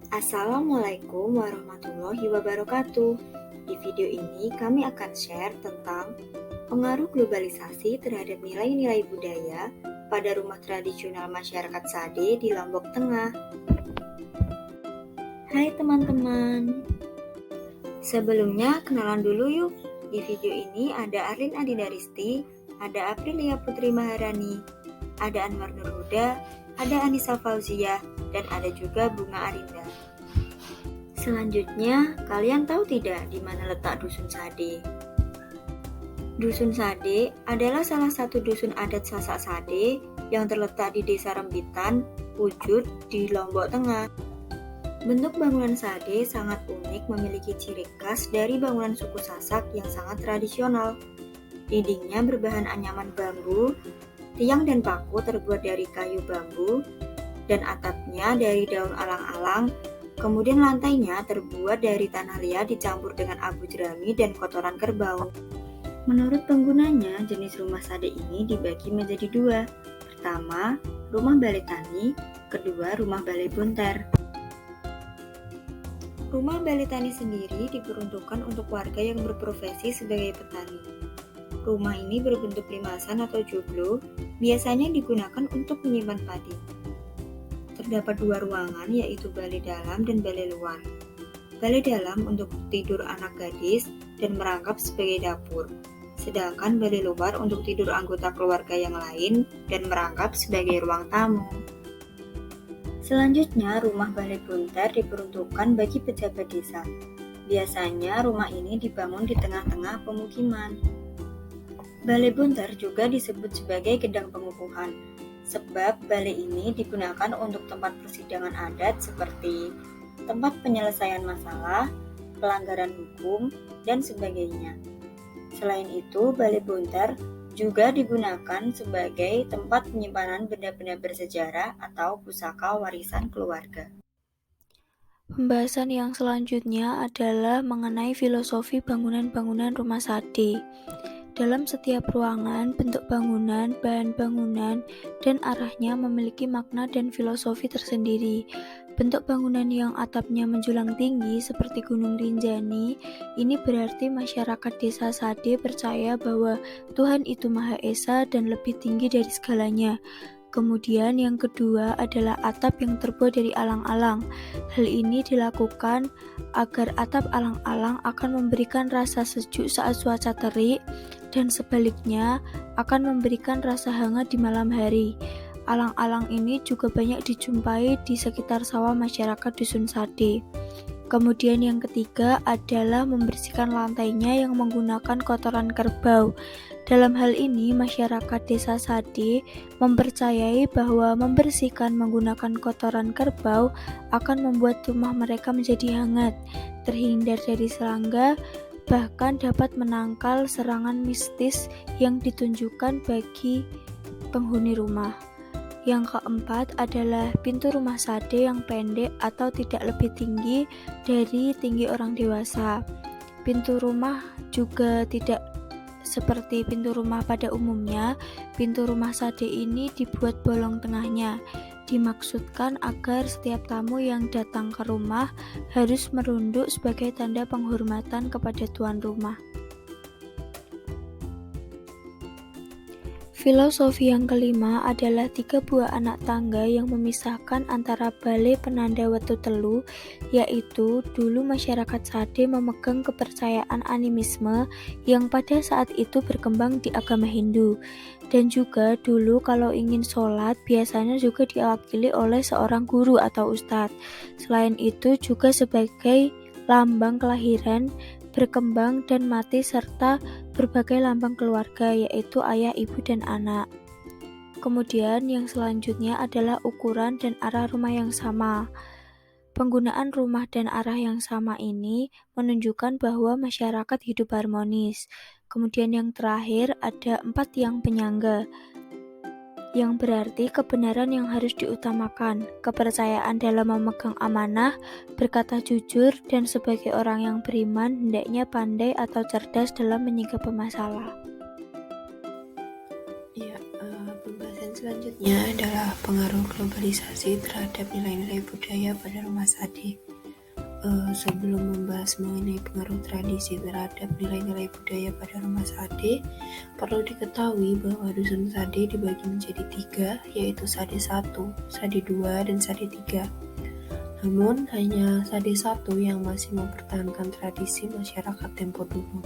Assalamualaikum warahmatullahi wabarakatuh. Di video ini kami akan share tentang pengaruh globalisasi terhadap nilai-nilai budaya pada rumah tradisional masyarakat Sade di Lombok Tengah. Hai teman-teman, sebelumnya kenalan dulu yuk. Di video ini ada Arlin Adinaristi, ada Aprilia Putri Maharani, ada Anwar Nurhuda, ada Anissa Fauziah, dan ada juga Bunga Arinda. Selanjutnya, kalian tahu tidak di mana letak Dusun Sade? Dusun Sade adalah salah satu dusun adat Sasak Sade yang terletak di Desa Rembitan, Wujud, di Lombok Tengah. Bentuk bangunan Sade sangat unik, memiliki ciri khas dari bangunan suku Sasak yang sangat tradisional. Dindingnya berbahan anyaman bambu, tiang dan paku terbuat dari kayu bambu, dan atapnya dari daun alang-alang. Kemudian lantainya terbuat dari tanah liat dicampur dengan abu jerami dan kotoran kerbau. Menurut penggunanya, jenis rumah Sade ini dibagi menjadi dua. Pertama, rumah balai tani, kedua rumah balai bunter. Rumah balai tani sendiri diperuntukkan untuk warga yang berprofesi sebagai petani. Rumah ini berbentuk limasan atau joglo, biasanya digunakan untuk menyimpan padi. Terdapat dua ruangan, yaitu balai dalam dan balai luar. Balai dalam untuk tidur anak gadis dan merangkap sebagai dapur, sedangkan balai luar untuk tidur anggota keluarga yang lain dan merangkap sebagai ruang tamu. Selanjutnya, rumah balai bunter diperuntukkan bagi pejabat desa. Biasanya rumah ini dibangun di tengah-tengah pemukiman. Balai bunter juga disebut sebagai gedang pengukuhan, sebab balai ini digunakan untuk tempat persidangan adat seperti tempat penyelesaian masalah, pelanggaran hukum, dan sebagainya. Selain itu, balai bunter juga digunakan sebagai tempat penyimpanan benda-benda bersejarah atau pusaka warisan keluarga. Pembahasan yang selanjutnya adalah mengenai filosofi bangunan-bangunan rumah Sade. Dalam setiap ruangan, bentuk bangunan, bahan bangunan, dan arahnya memiliki makna dan filosofi tersendiri. Bentuk bangunan yang atapnya menjulang tinggi seperti Gunung Rinjani, ini berarti masyarakat desa Sade percaya bahwa Tuhan itu Maha Esa dan lebih tinggi dari segalanya. Kemudian yang kedua adalah atap yang terbuat dari alang-alang. Hal ini dilakukan agar atap alang-alang akan memberikan rasa sejuk saat cuaca terik dan sebaliknya akan memberikan rasa hangat di malam hari. Alang-alang ini juga banyak dijumpai di sekitar sawah masyarakat Dusun Sade. Kemudian yang ketiga adalah membersihkan lantainya yang menggunakan kotoran kerbau. Dalam hal ini, masyarakat desa Sade mempercayai bahwa membersihkan menggunakan kotoran kerbau akan membuat rumah mereka menjadi hangat, terhindar dari serangga, bahkan dapat menangkal serangan mistis yang ditunjukkan bagi penghuni rumah. Yang keempat adalah pintu rumah Sade yang pendek atau tidak lebih tinggi dari tinggi orang dewasa. Pintu rumah juga tidak seperti pintu rumah pada umumnya. Pintu rumah Sade ini dibuat bolong tengahnya. Dimaksudkan agar setiap tamu yang datang ke rumah harus merunduk sebagai tanda penghormatan kepada tuan rumah. Filosofi yang kelima adalah 3 buah anak tangga yang memisahkan antara balai penanda wetu telu, yaitu dulu masyarakat Sade memegang kepercayaan animisme yang pada saat itu berkembang di agama Hindu, dan juga dulu kalau ingin sholat biasanya juga diwakili oleh seorang guru atau ustadz. Selain itu juga sebagai lambang kelahiran, berkembang dan mati serta berbagai lambang keluarga, yaitu ayah, ibu, dan anak. Kemudian yang selanjutnya adalah ukuran dan arah rumah yang sama. Penggunaan rumah dan arah yang sama ini menunjukkan bahwa masyarakat hidup harmonis. Kemudian yang terakhir ada 4 tiang penyangga, yang berarti kebenaran yang harus diutamakan, kepercayaan dalam memegang amanah, berkata jujur, dan sebagai orang yang beriman hendaknya pandai atau cerdas dalam menyikapi masalah. Ya, pembahasan Selanjutnya adalah pengaruh globalisasi terhadap nilai-nilai budaya pada rumah Sade. Sebelum membahas mengenai pengaruh tradisi terhadap nilai-nilai budaya pada rumah Sade, perlu diketahui bahwa dusun Sade dibagi menjadi 3, yaitu Sade 1, Sade 2, dan Sade 3. Namun, hanya Sade 1 yang masih mempertahankan tradisi masyarakat tempo dulu.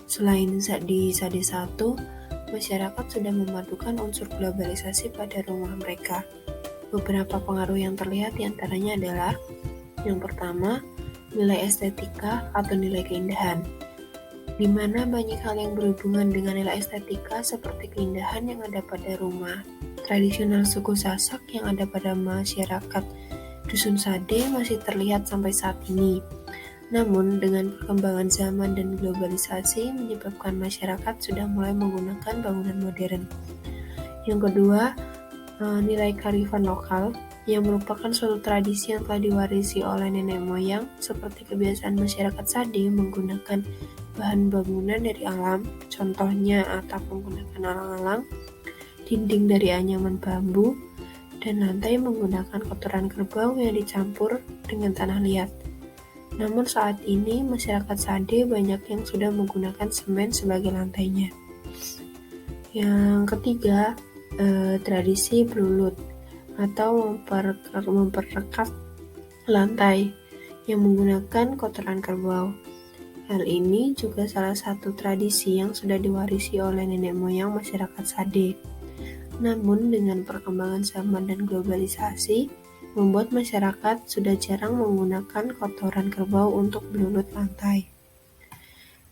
Selain di Sade 1, masyarakat sudah memadukan unsur globalisasi pada rumah mereka. Beberapa pengaruh yang terlihat diantaranya adalah: yang pertama, nilai estetika atau nilai keindahan, di mana banyak hal yang berhubungan dengan nilai estetika seperti keindahan yang ada pada rumah tradisional suku Sasak yang ada pada masyarakat Dusun Sade masih terlihat sampai saat ini. Namun, dengan perkembangan zaman dan globalisasi menyebabkan masyarakat sudah mulai menggunakan bangunan modern. Yang kedua, nilai kearifan lokal, yang merupakan suatu tradisi yang telah diwarisi oleh nenek moyang, seperti kebiasaan masyarakat Sade menggunakan bahan bangunan dari alam, contohnya atap menggunakan alang-alang, dinding dari anyaman bambu, dan lantai menggunakan kotoran kerbau yang dicampur dengan tanah liat. Namun saat ini masyarakat Sade banyak yang sudah menggunakan semen sebagai lantainya. Yang ketiga, tradisi belulut atau memperlekat lantai yang menggunakan kotoran kerbau. Hal ini juga salah satu tradisi yang sudah diwarisi oleh nenek moyang masyarakat Sade. Namun dengan perkembangan zaman dan globalisasi, membuat masyarakat sudah jarang menggunakan kotoran kerbau untuk belulut lantai.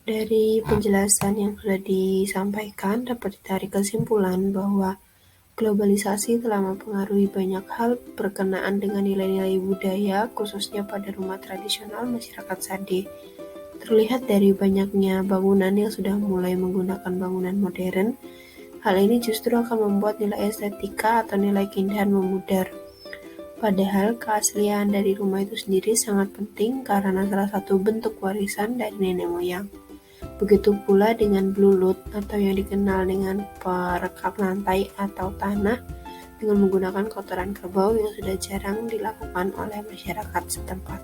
Dari penjelasan yang sudah disampaikan, dapat ditarik kesimpulan bahwa globalisasi telah mempengaruhi banyak hal berkenaan dengan nilai-nilai budaya, khususnya pada rumah tradisional masyarakat Sade. Terlihat dari banyaknya bangunan yang sudah mulai menggunakan bangunan modern, hal ini justru akan membuat nilai estetika atau nilai keindahan memudar. Padahal keaslian dari rumah itu sendiri sangat penting karena salah satu bentuk warisan dari nenek moyang. Begitu pula dengan belulut atau yang dikenal dengan perekat lantai atau tanah dengan menggunakan kotoran kerbau yang sudah jarang dilakukan oleh masyarakat setempat.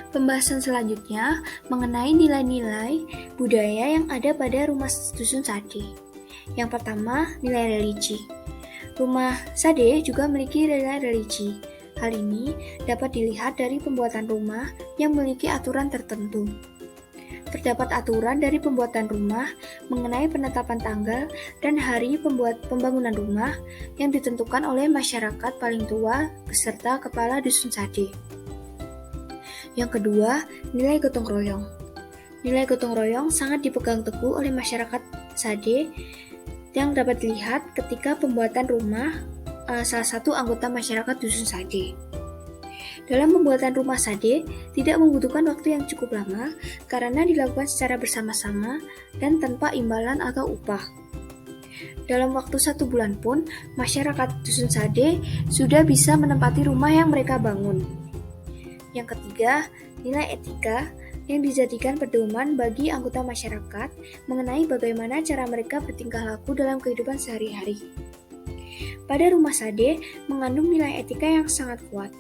Pembahasan selanjutnya mengenai nilai-nilai budaya yang ada pada rumah dusun Sade. Yang pertama, nilai religi. Rumah Sade juga memiliki nilai religi. Hal ini dapat dilihat dari pembuatan rumah yang memiliki aturan tertentu. Terdapat aturan dari pembuatan rumah mengenai penetapan tanggal dan hari pembangunan rumah yang ditentukan oleh masyarakat paling tua beserta kepala dusun Sade. Yang kedua, nilai gotong royong. Nilai gotong royong sangat dipegang teguh oleh masyarakat Sade yang dapat dilihat ketika pembuatan rumah salah satu anggota masyarakat dusun Sade. Dalam pembuatan rumah Sade tidak membutuhkan waktu yang cukup lama karena dilakukan secara bersama-sama dan tanpa imbalan atau upah. Dalam waktu 1 bulan pun, masyarakat dusun Sade sudah bisa menempati rumah yang mereka bangun. Yang ketiga, nilai etika yang dijadikan pedoman bagi anggota masyarakat mengenai bagaimana cara mereka bertingkah laku dalam kehidupan sehari-hari. Pada rumah Sade mengandung nilai etika yang sangat kuat.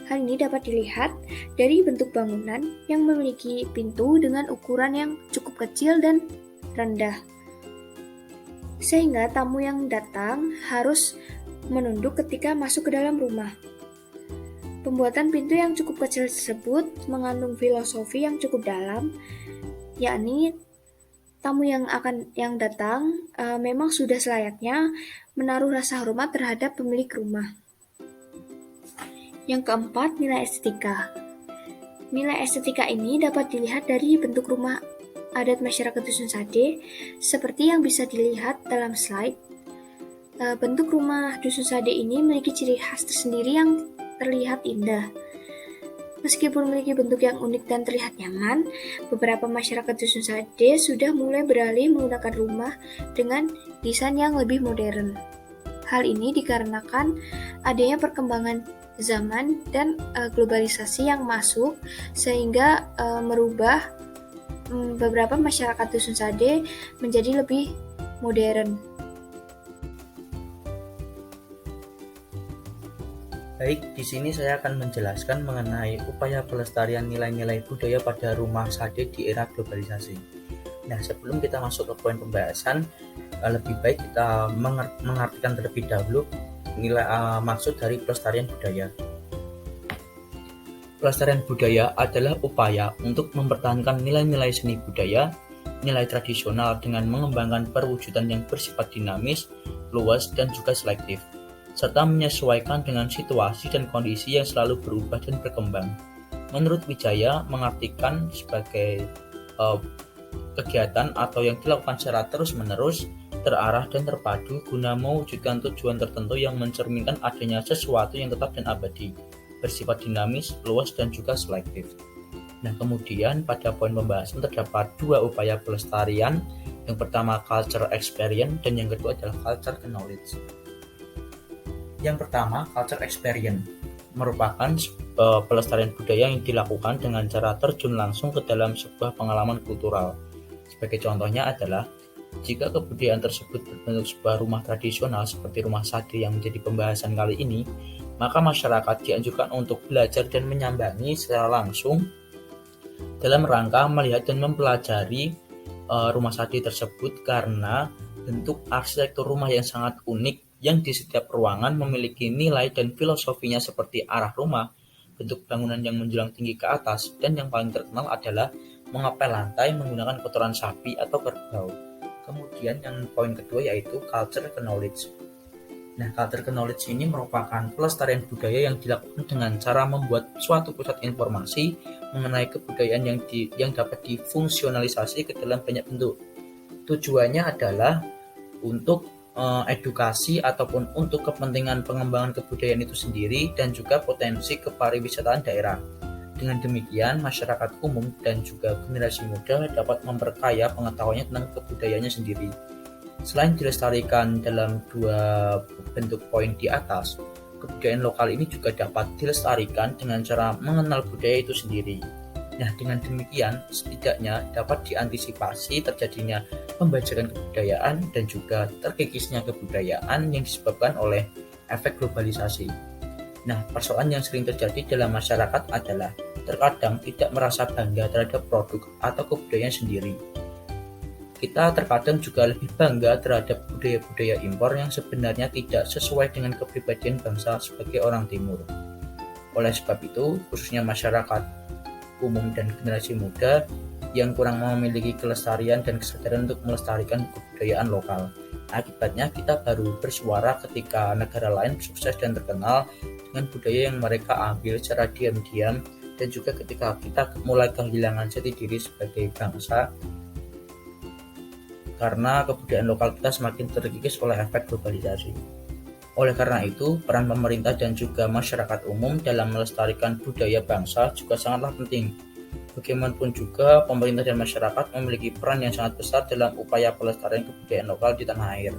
Hal ini dapat dilihat dari bentuk bangunan yang memiliki pintu dengan ukuran yang cukup kecil dan rendah, sehingga tamu yang datang harus menunduk ketika masuk ke dalam rumah. Pembuatan pintu yang cukup kecil tersebut mengandung filosofi yang cukup dalam, yakni tamu yang datang memang sudah selayaknya menaruh rasa hormat terhadap pemilik rumah. Yang keempat, nilai estetika. Nilai estetika ini dapat dilihat dari bentuk rumah adat masyarakat dusun Sade, seperti yang bisa dilihat dalam slide. Bentuk rumah dusun Sade ini memiliki ciri khas tersendiri yang terlihat indah. Meskipun memiliki bentuk yang unik dan terlihat nyaman, beberapa masyarakat dusun Sade sudah mulai beralih menggunakan rumah dengan desain yang lebih modern. Hal ini dikarenakan adanya perkembangan zaman dan globalisasi yang masuk sehingga merubah beberapa masyarakat dusun Sade menjadi lebih modern. Baik, di sini saya akan menjelaskan mengenai upaya pelestarian nilai-nilai budaya pada rumah Sade di era globalisasi. Nah, sebelum kita masuk ke poin pembahasan, lebih baik kita mengartikan terlebih dahulu maksud dari pelestarian budaya. Pelestarian budaya adalah upaya untuk mempertahankan nilai-nilai seni budaya, nilai tradisional dengan mengembangkan perwujudan yang bersifat dinamis, luas, dan juga selektif, serta menyesuaikan dengan situasi dan kondisi yang selalu berubah dan berkembang. Menurut Wijaya, mengartikan sebagai kegiatan atau yang dilakukan secara terus-menerus, terarah dan terpadu guna mewujudkan tujuan tertentu yang mencerminkan adanya sesuatu yang tetap dan abadi, bersifat dinamis, luas, dan juga selektif. Nah, kemudian pada poin pembahasan terdapat dua upaya pelestarian. Yang pertama culture experience dan yang kedua adalah culture knowledge. Yang pertama, culture experience merupakan pelestarian budaya yang dilakukan dengan cara terjun langsung ke dalam sebuah pengalaman kultural. Sebagai contohnya adalah, jika kebudayaan tersebut berbentuk sebuah rumah tradisional seperti rumah Sade yang menjadi pembahasan kali ini, maka masyarakat dianjurkan untuk belajar dan menyambangi secara langsung dalam rangka melihat dan mempelajari rumah Sade tersebut karena bentuk arsitektur rumah yang sangat unik yang di setiap ruangan memiliki nilai dan filosofinya seperti arah rumah, bentuk bangunan yang menjulang tinggi ke atas, dan yang paling terkenal adalah mengepel lantai menggunakan kotoran sapi atau kerbau. Kemudian yang poin kedua yaitu culture knowledge. Nah, culture knowledge ini merupakan pelestarian budaya yang dilakukan dengan cara membuat suatu pusat informasi mengenai kebudayaan yang dapat difungsionalisasi ke dalam banyak bentuk. Tujuannya adalah untuk edukasi ataupun untuk kepentingan pengembangan kebudayaan itu sendiri dan juga potensi kepariwisataan daerah. Dengan demikian, masyarakat umum dan juga generasi muda dapat memperkaya pengetahuannya tentang kebudayaannya sendiri. Selain dilestarikan dalam dua bentuk poin di atas, kebudayaan lokal ini juga dapat dilestarikan dengan cara mengenal budaya itu sendiri. Nah, dengan demikian, setidaknya dapat diantisipasi terjadinya pembajakan kebudayaan dan juga terkikisnya kebudayaan yang disebabkan oleh efek globalisasi. Nah, persoalan yang sering terjadi dalam masyarakat adalah terkadang tidak merasa bangga terhadap produk atau kebudayaan sendiri. Kita terkadang juga lebih bangga terhadap budaya-budaya impor yang sebenarnya tidak sesuai dengan kepribadian bangsa sebagai orang Timur. Oleh sebab itu, khususnya masyarakat umum dan generasi muda yang kurang memiliki kelestarian dan kesadaran untuk melestarikan kebudayaan lokal. Akibatnya kita baru bersuara ketika negara lain sukses dan terkenal dengan budaya yang mereka ambil secara diam-diam, dan juga ketika kita mulai kehilangan jati diri sebagai bangsa karena kebudayaan lokal kita semakin terkikis oleh efek globalisasi. Oleh karena itu, peran pemerintah dan juga masyarakat umum dalam melestarikan budaya bangsa juga sangatlah penting. Bagaimanapun juga, pemerintah dan masyarakat memiliki peran yang sangat besar dalam upaya pelestarian kebudayaan lokal di tanah air.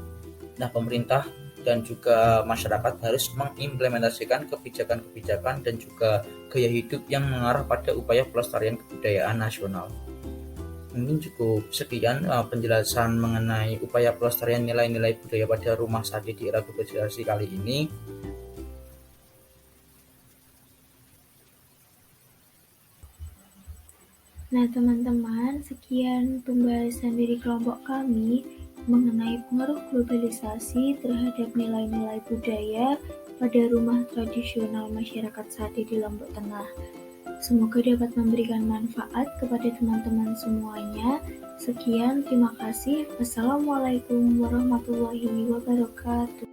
Nah, pemerintah dan juga masyarakat harus mengimplementasikan kebijakan-kebijakan dan juga gaya hidup yang mengarah pada upaya pelestarian kebudayaan nasional. Mungkin cukup sekian penjelasan mengenai upaya pelestarian nilai-nilai budaya pada rumah Sade di era globalisasi kali ini. Nah, teman-teman, sekian pembahasan dari kelompok kami mengenai pengaruh globalisasi terhadap nilai-nilai budaya pada rumah tradisional masyarakat Sade di Lombok Tengah. Semoga dapat memberikan manfaat kepada teman-teman semuanya. Sekian, terima kasih. Wassalamualaikum warahmatullahi wabarakatuh.